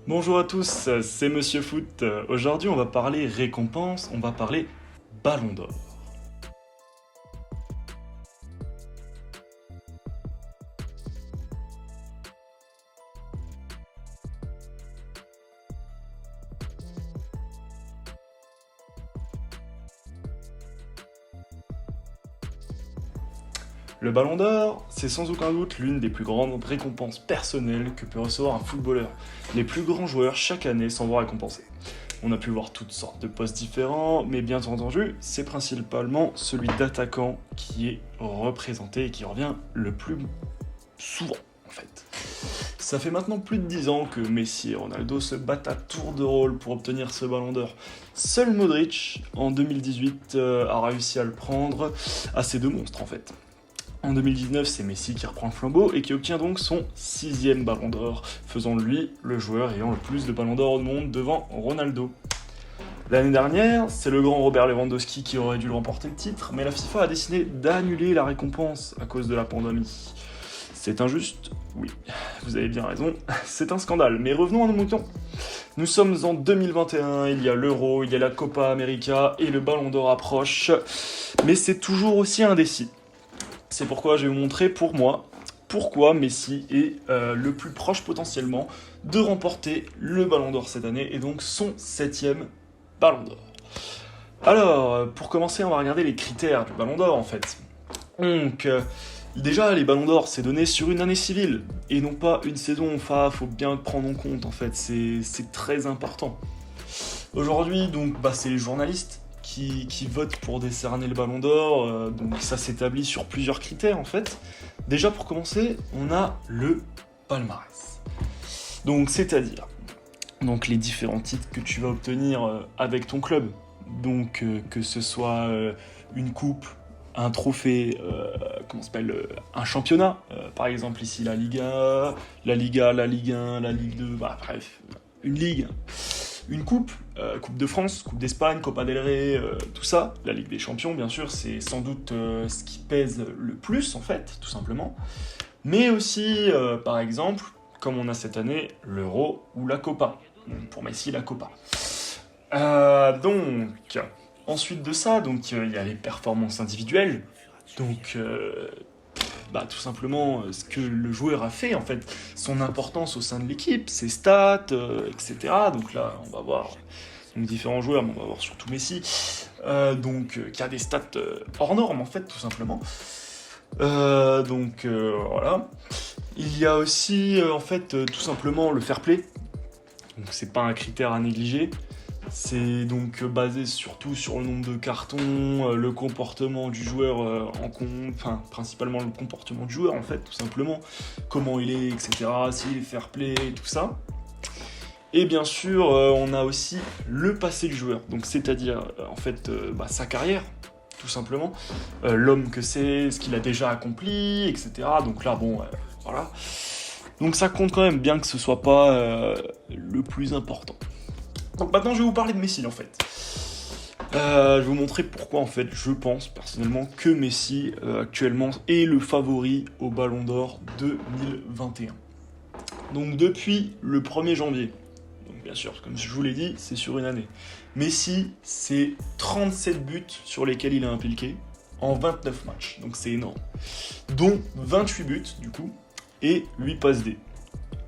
Bonjour à tous, c'est Monsieur Foot. Aujourd'hui, on va parler récompense, on va parler Ballon d'Or. Le Ballon d'Or, c'est sans aucun doute l'une des plus grandes récompenses personnelles que peut recevoir un footballeur. Les plus grands joueurs chaque année s'en vont récompenser. On a pu voir toutes sortes de postes différents, mais bien entendu, c'est principalement celui d'attaquant qui est représenté et qui revient le plus souvent, en fait. Ça fait maintenant plus de 10 ans que Messi et Ronaldo se battent à tour de rôle pour obtenir ce ballon d'or. Seul Modric, en 2018, a réussi à le prendre à ces deux monstres, en fait. En 2019, c'est Messi qui reprend le flambeau et qui obtient donc son 6e ballon d'or, faisant de lui le joueur ayant le plus de ballons d'or au monde devant Ronaldo. L'année dernière, c'est le grand Robert Lewandowski qui aurait dû le remporter le titre, mais la FIFA a décidé d'annuler la récompense à cause de la pandémie. C'est injuste? Oui, vous avez bien raison, c'est un scandale, mais revenons à nos moutons. Nous sommes en 2021, il y a l'Euro, il y a la Copa América et le ballon d'or approche, mais c'est toujours aussi indécis. C'est pourquoi je vais vous montrer pour moi pourquoi Messi est le plus proche potentiellement de remporter le Ballon d'Or cette année et donc son 7e Ballon d'Or. Alors, pour commencer, on va regarder les critères du Ballon d'Or en fait. Donc, déjà, les Ballons d'Or, c'est donné sur une année civile et non pas une saison. Enfin, faut bien le prendre en compte en fait, c'est très important. Aujourd'hui, donc, c'est les journalistes qui votent pour décerner le Ballon d'Or. Donc ça s'établit sur plusieurs critères en fait. Déjà pour commencer, on a le palmarès. Donc c'est-à-dire donc les différents titres que tu vas obtenir avec ton club. Donc que ce soit une coupe, un trophée, un championnat. Par exemple ici la Liga, la Liga, la Ligue 1, la Ligue 2, bref, une ligue. Une coupe, Coupe de France, Coupe d'Espagne, Copa del Rey, tout ça. La Ligue des Champions, bien sûr, c'est sans doute ce qui pèse le plus, en fait, tout simplement. Mais aussi, par exemple, comme on a cette année, l'Euro ou la Copa. Pour Messi, la Copa. Donc, ensuite de ça, il y a les performances individuelles. Donc, tout simplement ce que le joueur a fait, en fait, son importance au sein de l'équipe, ses stats, etc. Donc là, on va voir différents joueurs, mais on va voir surtout Messi, qui a des stats hors normes, en fait, tout simplement. Voilà. Il y a aussi, tout simplement, le fair play. Donc c'est pas un critère à négliger. C'est donc basé surtout sur le nombre de cartons, le comportement du joueur principalement le comportement du joueur en fait, tout simplement, comment il est, etc., s'il est fair play, tout ça. Et bien sûr, on a aussi le passé du joueur, donc c'est-à-dire sa carrière, tout simplement, l'homme que c'est, ce qu'il a déjà accompli, etc. Donc là, voilà. Donc ça compte quand même, bien que ce soit pas le plus important. Donc maintenant je vais vous parler de Messi en fait. Je vais vous montrer pourquoi en fait je pense personnellement que Messi actuellement est le favori au Ballon d'Or 2021. Donc depuis le 1er janvier, donc bien sûr comme je vous l'ai dit c'est sur une année, Messi c'est 37 buts sur lesquels il a impliqué en 29 matchs, donc c'est énorme, dont 28 buts du coup et 8 passes D.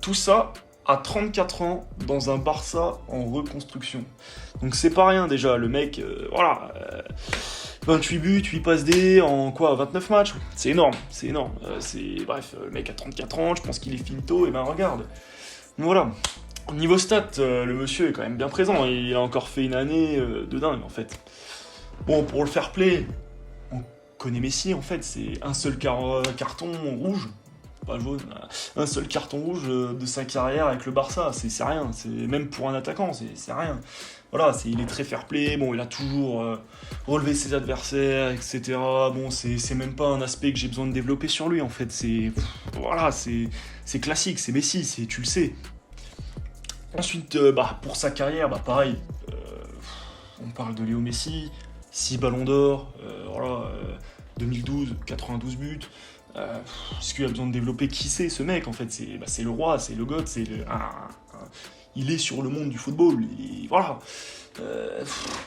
Tout ça à 34 ans dans un Barça en reconstruction. Donc c'est pas rien déjà, le mec, 28 buts, 8 passes D en 29 matchs, c'est énorme, le mec a 34 ans, je pense qu'il est finito, et regarde. Donc voilà. Niveau stats, le monsieur est quand même bien présent, il a encore fait une année de dingue en fait. Bon, pour le fair play, on connaît Messi en fait, c'est un seul carton rouge, pas jaune, un seul carton rouge de sa carrière avec le Barça, c'est rien, c'est même pour un attaquant, c'est rien. Voilà, il est très fair play, il a toujours relevé ses adversaires, etc. Bon, c'est même pas un aspect que j'ai besoin de développer sur lui en fait, c'est classique, c'est Messi, tu le sais. Ensuite, pour sa carrière, pareil, on parle de Léo Messi, 6 ballons d'or, 2012, 92 buts. Est-ce qu'il a besoin de développer qui c'est ce mec en fait, c'est le roi, c'est le god, il est sur le monde du football. Et voilà.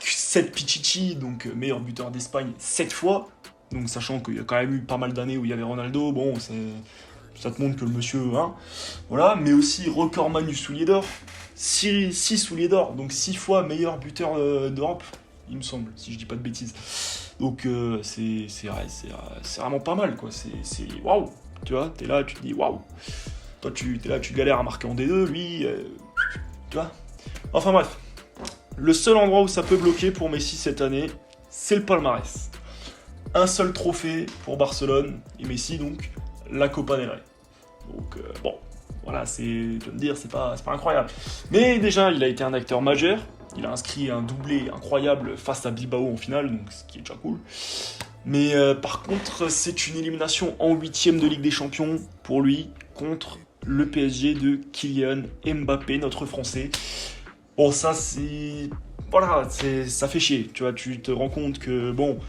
7 Pichichi, donc meilleur buteur d'Espagne 7 fois. Donc sachant qu'il y a quand même eu pas mal d'années où il y avait Ronaldo, bon, ça te montre que le monsieur, hein, voilà. Mais aussi recordman du soulier d'or, 6 souliers d'or, donc 6 fois meilleur buteur d'Europe, il me semble, si je dis pas de bêtises. Donc c'est vraiment pas mal, quoi. C'est waouh, tu vois, t'es là, tu te dis waouh. Toi, t'es là, tu galères à marquer en D2, lui, tu vois. Enfin bref. Le seul endroit où ça peut bloquer pour Messi cette année, c'est le palmarès. Un seul trophée pour Barcelone, et Messi donc, la Copa del Rey. Donc bon, voilà, tu vas me dire, c'est pas incroyable. Mais déjà, il a été un acteur majeur, il a inscrit un doublé incroyable face à Bilbao en finale, donc ce qui est déjà cool. Mais par contre, c'est une élimination en 8ème de Ligue des Champions pour lui, contre le PSG de Kylian Mbappé, notre Français. Bon, ça, voilà, ça fait chier, tu vois, tu te rends compte que, bon,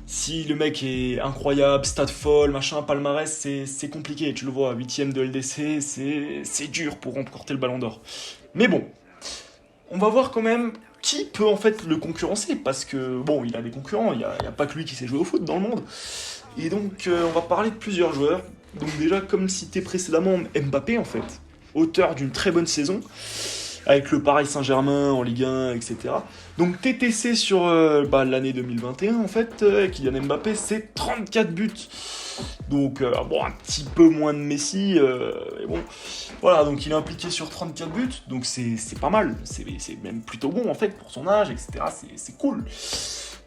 si le mec est incroyable, stade folle, machin, palmarès, c'est compliqué, tu le vois, 8ème de LDC, c'est dur pour remporter le Ballon d'Or. Mais bon, on va voir quand même qui peut en fait le concurrencer, parce que, bon, il a des concurrents, il n'y a pas que lui qui sait jouer au foot dans le monde. Et donc, on va parler de plusieurs joueurs. Donc déjà, comme cité précédemment, Mbappé, en fait, auteur d'une très bonne saison, avec le Paris Saint-Germain en Ligue 1, etc. Donc TTC sur l'année 2021, en fait, Kylian Mbappé, c'est 34 buts. Donc, bon, un petit peu moins de Messi, mais bon. Voilà, donc il est impliqué sur 34 buts, donc c'est pas mal. C'est même plutôt bon, en fait, pour son âge, etc. C'est cool.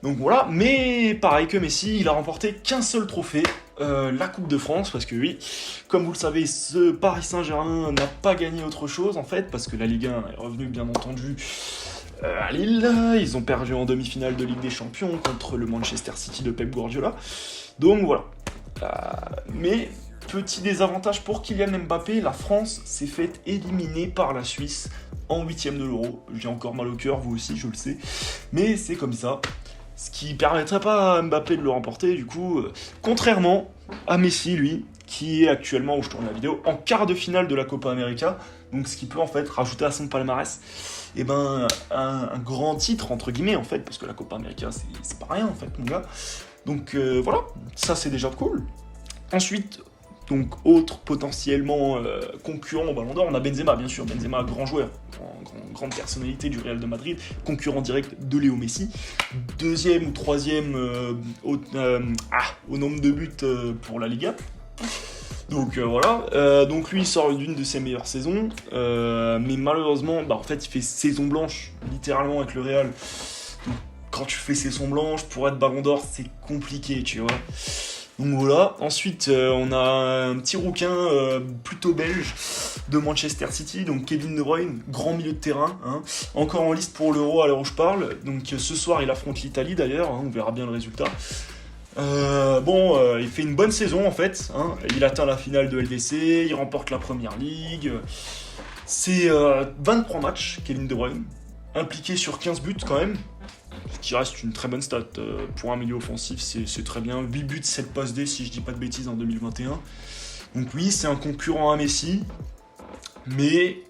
Donc voilà, mais pareil que Messi, il a remporté qu'un seul trophée, la Coupe de France, parce que oui, comme vous le savez, ce Paris Saint-Germain n'a pas gagné autre chose en fait, parce que la Ligue 1 est revenue bien entendu à Lille, ils ont perdu en demi-finale de Ligue des Champions contre le Manchester City de Pep Guardiola, donc voilà. Mais petit désavantage pour Kylian Mbappé, la France s'est faite éliminer par la Suisse en 8ème de l'Euro. J'ai encore mal au cœur, vous aussi, je le sais, mais c'est comme ça. Ce qui permettrait pas à Mbappé de le remporter, du coup, contrairement à Messi, lui, qui est actuellement, où je tourne la vidéo, en quart de finale de la Copa América, donc ce qui peut en fait rajouter à son palmarès, et un grand titre, entre guillemets, en fait, parce que la Copa América, c'est pas rien, en fait, mon gars. Donc voilà, ça c'est déjà cool. Ensuite, donc autre potentiellement concurrent au Ballon d'Or, on a Benzema, bien sûr. Benzema, grand joueur, grande personnalité du Real de Madrid, concurrent direct de Léo Messi. Deuxième ou troisième au nombre de buts pour la Liga. Donc voilà, donc lui il sort d'une de ses meilleures saisons, mais malheureusement, en fait il fait saison blanche, littéralement avec le Real. Donc, quand tu fais saison blanche, pour être Ballon d'Or, c'est compliqué, tu vois. Donc voilà, ensuite on a un petit rouquin plutôt belge de Manchester City, donc Kevin De Bruyne, grand milieu de terrain, hein, encore en liste pour l'Euro à l'heure où je parle, donc ce soir il affronte l'Italie d'ailleurs, hein, on verra bien le résultat. Il fait une bonne saison en fait, hein, il atteint la finale de LDC, il remporte la Première Ligue, c'est 23 matchs Kevin De Bruyne, impliqué sur 15 buts quand même, ce qui reste une très bonne stat pour un milieu offensif, c'est très bien. 8 buts, 7 passes D si je dis pas de bêtises en 2021. Donc oui, c'est un concurrent à Messi, mais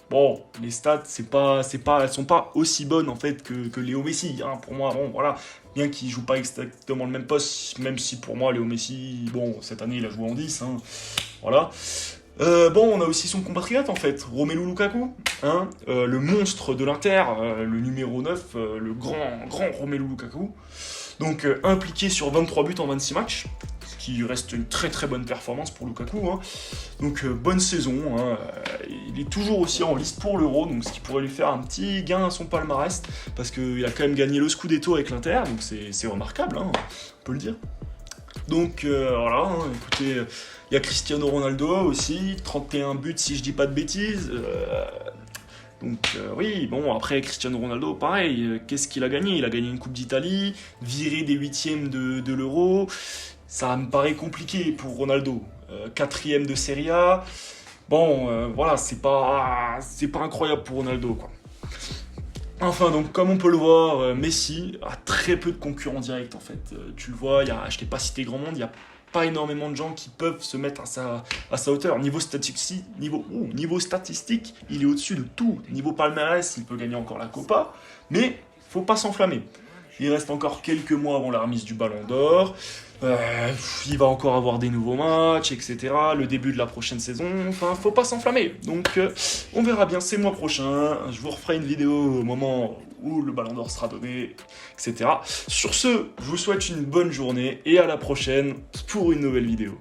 bon, les stats, elles sont pas aussi bonnes en fait que Léo Messi. Hein. Pour moi, bon, voilà, bien qu'il joue pas exactement le même poste, même si pour moi Léo Messi, bon, cette année il a joué en 10, hein, voilà. On a aussi son compatriote en fait, Romelu Lukaku, hein, le monstre de l'Inter, le numéro 9, le grand Romelu Lukaku. Donc impliqué sur 23 buts en 26 matchs, ce qui reste une très très bonne performance pour Lukaku. Hein. Donc bonne saison, hein, il est toujours aussi en liste pour l'Euro, donc ce qui pourrait lui faire un petit gain à son palmarès, parce qu'il a quand même gagné le Scudetto avec l'Inter, donc c'est remarquable, hein, on peut le dire. Donc voilà, hein, écoutez, il y a Cristiano Ronaldo aussi, 31 buts si je dis pas de bêtises. Oui, bon, après Cristiano Ronaldo, pareil, qu'est-ce qu'il a gagné? Il a gagné une Coupe d'Italie, viré des 8e de l'Euro, ça me paraît compliqué pour Ronaldo. 4e de Serie A, voilà, c'est pas incroyable pour Ronaldo, quoi. Enfin, donc, comme on peut le voir, Messi a très peu de concurrents directs, en fait. Tu le vois, je t'ai pas cité grand monde, il y a pas énormément de gens qui peuvent se mettre à sa hauteur. Niveau statistique, il est au-dessus de tout. Niveau palmarès, il peut gagner encore la Copa, mais faut pas s'enflammer. Il reste encore quelques mois avant la remise du Ballon d'Or. Il va encore avoir des nouveaux matchs, etc. Le début de la prochaine saison. Enfin, faut pas s'enflammer. Donc, on verra bien. C'est le mois prochain. Je vous referai une vidéo au moment où le Ballon d'Or sera donné, etc. Sur ce, je vous souhaite une bonne journée et à la prochaine pour une nouvelle vidéo.